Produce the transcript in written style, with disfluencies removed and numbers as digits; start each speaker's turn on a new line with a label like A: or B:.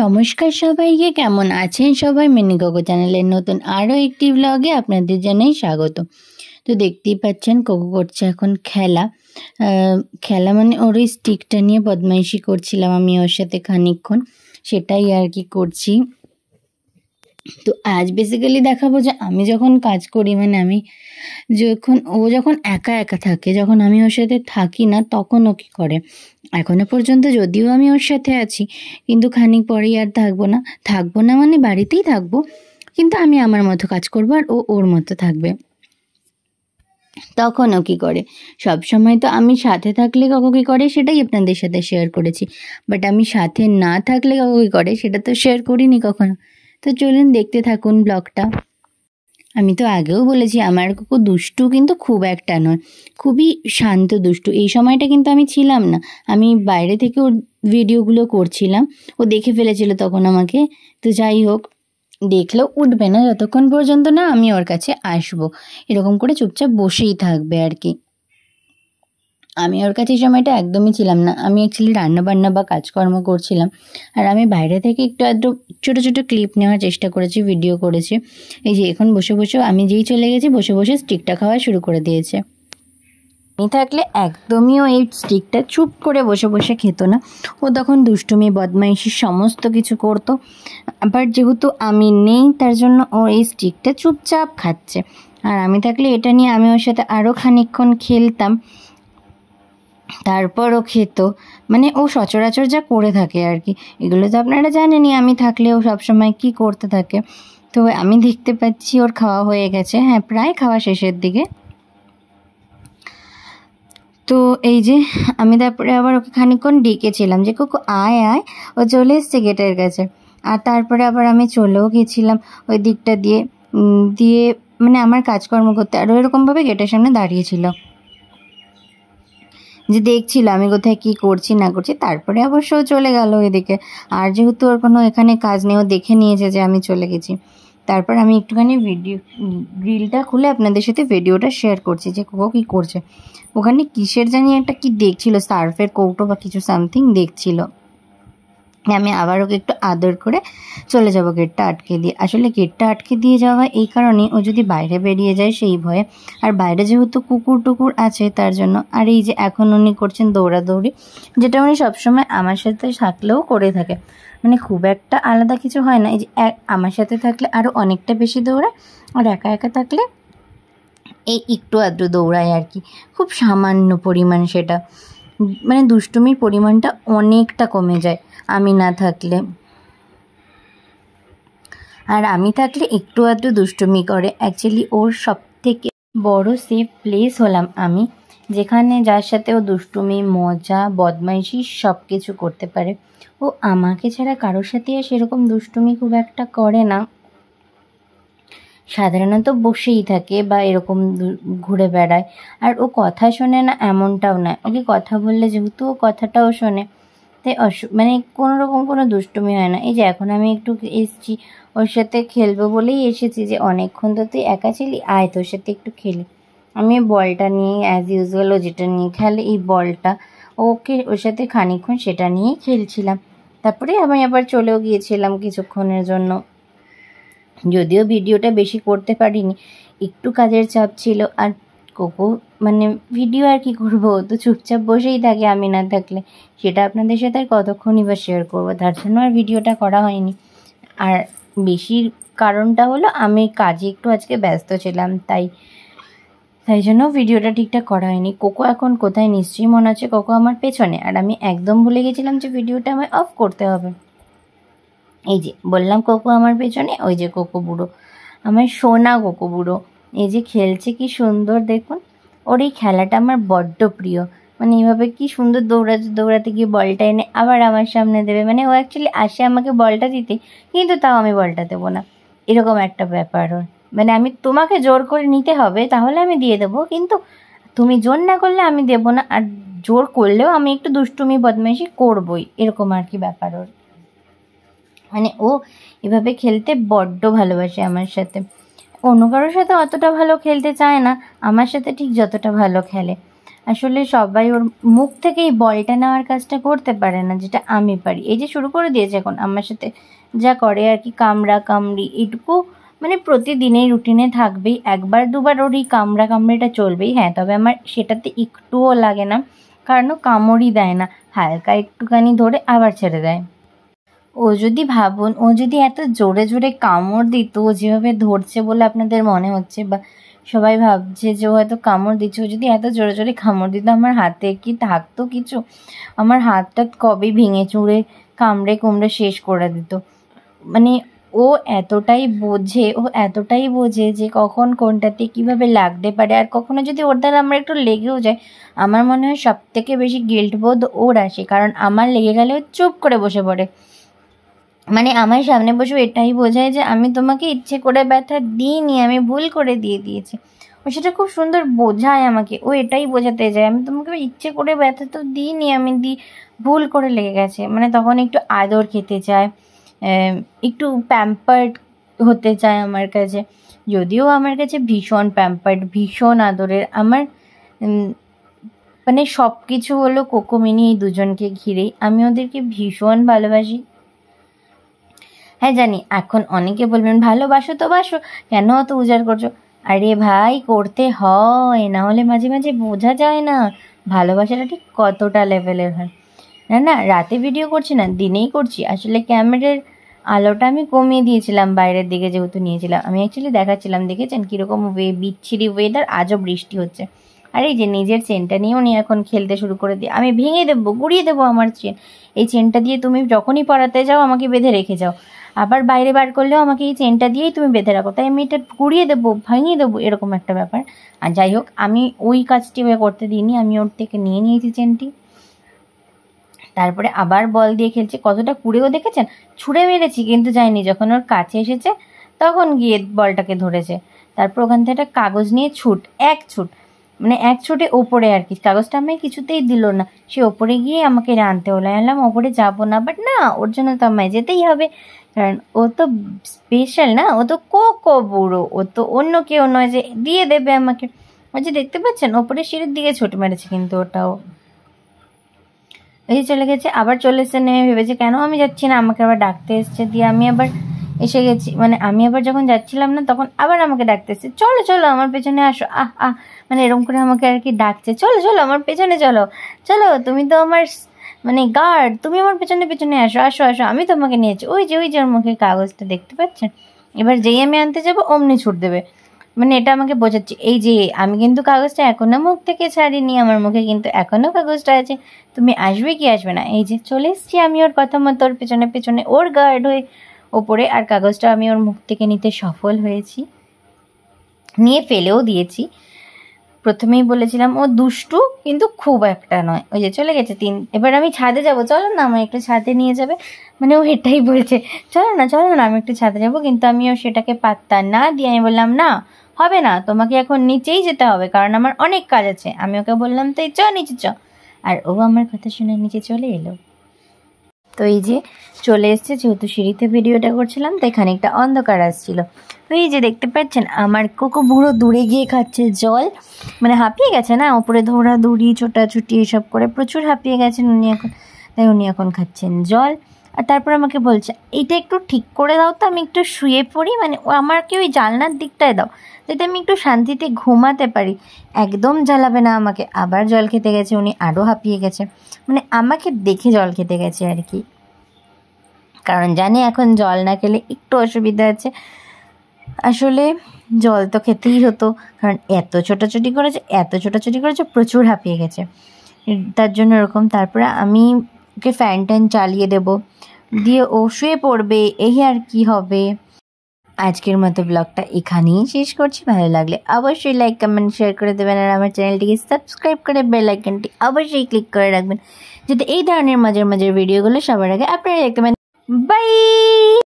A: নমস্কার সবাইকে, কেমন আছেন সবাই? মিনি কোকো চ্যানেলের নতুন আরও একটি ব্লগে আপনাদের জানাই স্বাগত। তো দেখতেই পাচ্ছেন কোকো করছে এখন খেলা মানে ওর ওই স্টিকটা নিয়ে বদমাইশি করছিলাম আমি ওর সাথে খানিকক্ষণ, সেটাই আর কি করছি। তো আজ বেসিক্যালি দেখাবো যে আমি যখন কাজ করি, মানে আমি যখন একা একা থাকে, যখন আমি ওর সাথে থাকি না, তখন ও কী করে। এখনো পর্যন্ত যদিও আমি ওর সাথে আছি, কিন্তু খানিক পরেই আর থাকবো না মানে বাড়িতেই থাকবো, কিন্তু আমি আমার মতো কাজ করবো আর ও ওর মতো থাকবে। তখন ও কী করে, সবসময় তো আমি সাথে থাকলে কাকু কী করে সেটাই আপনাদের সাথে শেয়ার করেছি, বাট আমি সাথে না থাকলে কাকু কী করে সেটা তো শেয়ার করিনি কখনো। তো চলুন দেখতে থাকুন ব্লগটা। আমি তো আগেও বলেছি আমার কুকুর দুষ্টু কিন্তু খুব একটা নয়, খুবই শান্ত দুষ্টু। এই সময়টা কিন্তু আমি ছিলাম না, আমি বাইরে থেকে ওর ভিডিওগুলো করছিলাম, ও দেখে ফেলেছিল তখন আমাকে। তো যাই হোক, দেখলেও উঠবে না যতক্ষণ পর্যন্ত না আমি ওর কাছে আসবো, এরকম করে চুপচাপ বসেই থাকবে আর কি। আমি ওর কাছে এই সময়টা একদমই ছিলাম না, আমি অ্যাকচুয়ালি রান্নাবান্না বা কাজকর্ম করছিলাম, আর আমি বাইরে থেকে একটু আধটু ছোটো ছোটো ক্লিপ নেওয়ার চেষ্টা করেছি, ভিডিও করেছি। এই যে এখন বসে বসে আমি যেই চলে গেছি, বসে বসে স্টিকটা খাওয়া শুরু করে দিয়েছে। আমি থাকলে একদমই ও এই স্টিকটা চুপ করে বসে বসে খেত না, ও তখন দুষ্টুমি বদমাইশি সমস্ত কিছু করতো। বাট যেহেতু আমি নেই, তার জন্য ও এই স্টিকটা চুপচাপ খাচ্ছে, আর আমি থাকলে এটা নিয়ে আমি ওর সাথে আরও খানিকক্ষণ খেলতাম, তারপরও খেত। মানে ও সচরাচর যা করে থাকে আর কি, এগুলো তো আপনারা জানেনই, আমি থাকলেও সবসময় কি করতে থাকে। তো আমি দেখতে পাচ্ছি ওর খাওয়া হয়ে গেছে, হ্যাঁ প্রায় খাওয়া শেষের দিকে। তো এই যে আমি তারপরে আবার ওকে খানিকক্ষণ ডেকেছিলাম যে কোকো আয় আয়, ও চলে এসছে গেটের কাছে। আর তারপরে আবার আমি চলেও গেছিলাম ওই দিকটা দিয়ে দিয়ে মানে আমার কাজকর্ম করতে, আর এরকমভাবে গেটের সামনে দাঁড়িয়েছিল, যে দেখছিল আমি কোথায় কি করছি না করছি। তারপরে অবশ্য চলে গেল এদিকে, আর যেহেতু ওর কোনো এখানে কাজ নেই, ও দেখে নিয়েছে যে আমি চলে গেছি। তারপর আমি একটুখানি গ্রিলটা খুলে আপনাদের সাথে ভিডিওটা শেয়ার করছি যে কোকো কী করছে। ওখানে কিসের জানি একটা কি দেখছিল, সার্ফের কৌটো বা কিছু সামথিং দেখছিল। আমি আবার ওকে একটু আদর করে চলে যাব গেটটা আটকে দিয়ে। আসলে গেটটা আটকে দিয়ে যাওয়া এই কারণে, ও যদি বাইরে বেরিয়ে যায় সেই ভয়ে, আর বাইরে যেহেতু কুকুর টুকুর আছে তার জন্য। আর এই যে এখন উনি করছেন দৌড়াদৌড়ি, যেটা উনি সবসময় আমার সাথে থাকলেও করে থাকে, মানে খুব একটা আলাদা কিছু হয় না। এই যে আমার সাথে থাকলে আরও অনেকটা বেশি দৌড়ায়, আর একা একা থাকলে এই একটু আধটু দৌড়ায় আর কি, খুব সামান্য পরিমাণ। সেটা মানে দুষ্টুমির পরিমাণটা অনেকটা কমে যায় আমি না থাকলে, আর আমি থাকলে একটু আধটু দুষ্টুমি করে। অ্যাকচুয়ালি ওর সব থেকে বড় সেফ প্লেস হলাম আমি, যেখানে যার সাথে ও দুষ্টুমি মজা বদমাইশি সব কিছু করতে পারে। ও আমাকে ছাড়া কারোর সাথে সেরকম দুষ্টুমি খুব একটা করে না, সাধারণত বসেই থাকে বা এরকম ঘুরে বেড়ায়। আর ও কথা শোনে না এমনটাও নয়, ওকে কথা বললে যেহেতু ও কথাটাও শোনে, তাই মানে কোনোরকম কোনো দুষ্টুমি হয় না। এই যে এখন আমি একটু এসছি ওর সাথে খেলবো বলেই এসেছি, যে অনেকক্ষণ তো তুই একা ছিলি, আয় তোর সাথে একটু খেলি। আমি বলটা নিয়ে অ্যাজ ইউজুয়াল ও যেটা নিয়ে খেলে এই বলটা, ওকে ওর সাথে খানিকক্ষণ সেটা নিয়েই খেলছিলাম। তারপরে আমি আবার চলেও গিয়েছিলাম কিছুক্ষণের জন্য, যদিও ভিডিওটা বেশি করতে পারিনি, একটু কাজের চাপ ছিল। আর কোকো মানে ভিডিও আর কি করবো, তো চুপচাপ বসেই থাকে আমি না থাকলে, সেটা আপনাদের সাথে আর কতক্ষণই বা শেয়ার করবো, তার জন্য আর ভিডিওটা করা হয়নি। আর বেশি কারণটা হলো আমি কাজে একটু আজকে ব্যস্ত ছিলাম, তাই জন্য ভিডিওটা ঠিকঠাক করা হয়নি। কোকো এখন কোথায় নিশ্চয়ই মনে আছে কোকো আমার পেছনে, আর আমি একদম ভুলে গেছিলাম যে ভিডিওটা আমায় অফ করতে হবে। এই যে বললাম কোকো আমার পেছনে, ওই যে কোকো বুড়ো, আমার সোনা কোকো বুড়ো এই যে খেলছে, কি সুন্দর দেখুন। ওর এই খেলাটা আমার বড্ড প্রিয়, মানে এইভাবে কি সুন্দর দৌড়াতে গিয়ে বলটা এনে আবার আমার সামনে দেবে। মানে ও অ্যাকচুয়ালি আসে আমাকে বলটা দিতে, কিন্তু তাও আমি বলটা দেবো না, এরকম একটা ব্যাপার ওর। মানে আমি তোমাকে জোর করে নিতে হবে তাহলে আমি দিয়ে দেবো, কিন্তু তুমি জোর না করলে আমি দেবো না, আর জোর করলেও আমি একটু দুষ্টুমি বদমাইশি করবই, এরকম আর কি ব্যাপার ওর। মানে ও এভাবে খেলতে বড্ড ভালোবাসে আমার সাথে, অন্য কারোর সাথে অতটা ভালো খেলতে চায় না, আমার সাথে ঠিক যতটা ভালো খেলে। আসলে সবাই ওর মুখ থেকে এই বলটা নেওয়ার কাজটা করতে পারে না, যেটা আমি পারি। এই যে শুরু করে দিয়েছে এখন আমার সাথে যা করে আর কি, কামড়া কামড়ি, এটুকু মানে প্রতিদিনের রুটিনে থাকবেই। একবার দুবার ওর এই কামড়া কামড়িটা চলবেই। হ্যাঁ, তবে আমার সেটাতে একটুও লাগে না, কারণ ও কামড়ই দেয় না, হালকা একটুখানি ধরে আবার ছেড়ে দেয়। ও যদি ভাবুন, ও যদি এত জোরে জোরে কামড় দিত, ও যেভাবে ধরছে বলে আপনাদের মনে হচ্ছে বা সবাই ভাবছে যে ও হয়তো কামড় দিচ্ছে, ও যদি এত জোরে জোরে কামড় দিত, আমার হাতে কি থাকতো কিছু? আমার হাতটা কবেই ভেঙে চুড়ে কামড়ে কুমড়ে শেষ করে দিত। মানে ও এতটাই বোঝে যে কখন কোনটাতে কিভাবে লাগতে পারে। আর কখনো যদি ওর দ্বারা আমার একটু লেগেও যায়, আমার মনে হয় সব থেকে বেশি গিল্ট বোধ ওর আসে, কারণ আমার লেগে গেলে ও চুপ করে বসে পড়ে। মানে আমার সামনে বসে এটাই বোঝায় যে আমি তোমাকে ইচ্ছে করে ব্যথা দিইনি, আমি ভুল করে দিয়েছি। ও সেটা খুব সুন্দর বোঝায় আমাকে, ও এটাই বোঝাতে যায় আমি তোমাকে ইচ্ছে করে ব্যথা তো দিইনি, আমি ভুল করে লেগে গেছে। মানে তখন একটু আদর খেতে চায়, একটু প্যাম্পার্ড হতে চায় আমার কাছে। যদিও আমার কাছে ভীষণ প্যাম্পার্ড, ভীষণ আদরের। আমার মানে সব কিছু হলো কোকোমিনি এই দুজনকে ঘিরেই। আমি ওদেরকে ভীষণ ভালোবাসি। হ্যাঁ জানি এখন অনেকে বলবেন ভালোবাসো তো বাসো, কেন অত উজাড় করছো? আরে ভাই, করতে হয়, না হলে মাঝে মাঝে বোঝা যায় না ভালোবাসাটা ঠিক কতটা লেভেলের হয়। না না, রাতে ভিডিও করছি না, দিনেই করছি। আসলে ক্যামেরার আলোটা আমি কমিয়ে দিয়েছিলাম, বাইরের দিকে যেহেতু নিয়েছিলাম। আমি অ্যাকচুয়ালি দেখাচ্ছিলাম, দেখেছেন কীরকম বিচ্ছিরি ওয়েদার, আজও বৃষ্টি হচ্ছে। আর এই যে নিজের চেনটা নিয়ে উনি এখন খেলতে শুরু করে দিয়ে, আমি ভেঙে দেবো, গুড়িয়ে দেবো আমার চেন। এই চেনটা দিয়ে তুমি যখনই পড়াতে যাও আমাকে বেঁধে রেখে যাও, আবার বাইরে বার করলেও আমাকে এই চেনটা দিয়েই তুমি বেঁধে রাখো, তাই আমি এটা গুড়িয়ে দেবো, ভাঙিয়ে দেবো, এরকম একটা ব্যাপার। আর যাই হোক, আমি ওই কাজটি করতে দিইনি, আমি ওর থেকে নিয়ে নিয়েছি চেনটি। তারপরে আবার বল দিয়ে খেলছে, কতটা কুড়েও দেখেছেন, ছুঁড়ে মেরেছি কিন্তু যায়নি। যখন ওর কাছে এসেছে তখন গিয়ে বলটাকে ধরেছে। তারপর ওখান থেকে একটা কাগজ নিয়ে এক ছুটে ওপরে আর কি, কাগজটা আমায় কিছুতেই দিল না, সে ওপরে গিয়ে আমাকে আনতে হলো। এলাম ওপরে যাবো না, বাট না, ওর জন্য তো আমায় যেতেই হবে, কারণ ও তো স্পেশাল না, ও তো বুড়ো, ও তো অন্য কেউ নয় যে দিয়ে দেবে আমাকে। ওই যে দেখতে পাচ্ছেন ওপরে সিঁড়ির দিকে ছুট মেরেছে, কিন্তু ওটাও এই চলে গেছে। আবার চলে এসে নেমে ভেবেছে কেন আমি যাচ্ছি না, আমাকে আবার ডাকতে এসছে। দিয়ে আমি আবার এসে গেছি, মানে আমি আবার যখন যাচ্ছিলাম না তখন আবার আমাকে ডাকতে এসছে, চলো চলো আমার পেছনে আসো, মানে এরকম করে আমাকে আর কি ডাকছে, চলো চলো আমার পেছনে চলো, চলো তুমি তো আমার মানে গার্ড, তুমি আমার পেছনে পেছনে আসো আসো আসো, আমি তোমাকে নিয়েছি। ওই যে ওর মুখে কাগজটা দেখতে পাচ্ছেন, এবার যেই আমি আনতে যাবো অমনি ছুট দেবে। মানে এটা আমাকে বোঝাচ্ছে, এই যে আমি কিন্তু কাগজটা এখনো মুখ থেকে ছাড়িনি, আমার মুখে কিন্তু এখনো কাগজটা আছে, তুমি আসবে কি আসবে না? এই যে চলে এসছি আমি ওর কথা মতো, ওর পেছনে পেছনে ওর গার্ড হয়ে ওপরে। আর কাগজটা আমি ওর মুখ থেকে নিতে সফল হয়েছি, নিয়ে ফেলেও দিয়েছি। প্রথমেই বলেছিলাম ও দুষ্টু, কিন্তু খুব একটা নয়। ওই যে চলে গেছে 3। এবার আমি ছাদে যাব, চলো না আমার একটু ছাদে নিয়ে যাবে, মানে ও এটাই বলছে, চলো না আমি একটু ছাদে যাবো। কিন্তু আমিও সেটাকে পাত্তা না দিয়ে আমি বললাম না, হবে না, তোমাকে এখন নিচেই যেতে হবে, কারণ আমার অনেক কাজ আছে। আমি ওকে বললাম তাই চ নিচে চ, আর ও আমার কথা শুনে নিচে চলে এলো। তো এই যে চলে এসছে, যেহেতু সিঁড়িতে ভিডিওটা করছিলাম তাই খানিকটা অন্ধকার আসছিল। তো এই যে দেখতে পাচ্ছেন আমার কোকো বুড়ো দূরে গিয়ে খাচ্ছে জল, মানে হাঁপিয়ে গেছে না, ওপরে দৌড়াদৌড়ি ছোটাছুটি এসব করে প্রচুর হাঁপিয়ে গেছেন উনি এখন, তাই উনি এখন খাচ্ছেন জল। আর তারপর আমাকে বলছে এইটা একটু ঠিক করে দাও তো, আমি একটু শুয়ে পড়ি, মানে ও আমাকে ওই জানলার দিকটায় দাও যাতে আমি একটু শান্তিতে ঘুমাতে পারি। একদম জ্বালাবে না আমাকে। আবার জল খেতে গেছে, উনি আরও হাঁপিয়ে গেছে, মানে আমাকে দেখে জল খেতে গেছে আর কি, কারণ জানি এখন জল না খেলে একটু অসুবিধা আছে। আসলে জল তো খেতেই হতো, কারণ এত ছোটাছুটি করেছে প্রচুর হাঁপিয়ে গেছে, তার জন্য এরকম। তারপরে আমি ওকে ফ্যান ট্যান চালিয়ে দেবো, দিয়ে ও শুয়ে পড়বে, এই আর কি হবে। আজকের মতো ব্লগটা এখানেই শেষ করছি। ভালো লাগলে অবশ্যই লাইক কমেন্ট শেয়ার করে দেবেন, আর আমার চ্যানেলটিকে সাবস্ক্রাইব করে বেল আইকনটি অবশ্যই ক্লিক করে রাখবেন, যাতে এই ধরনের মজার ভিডিওগুলো সবার আগে আপনারা দেখতে পান। বাই।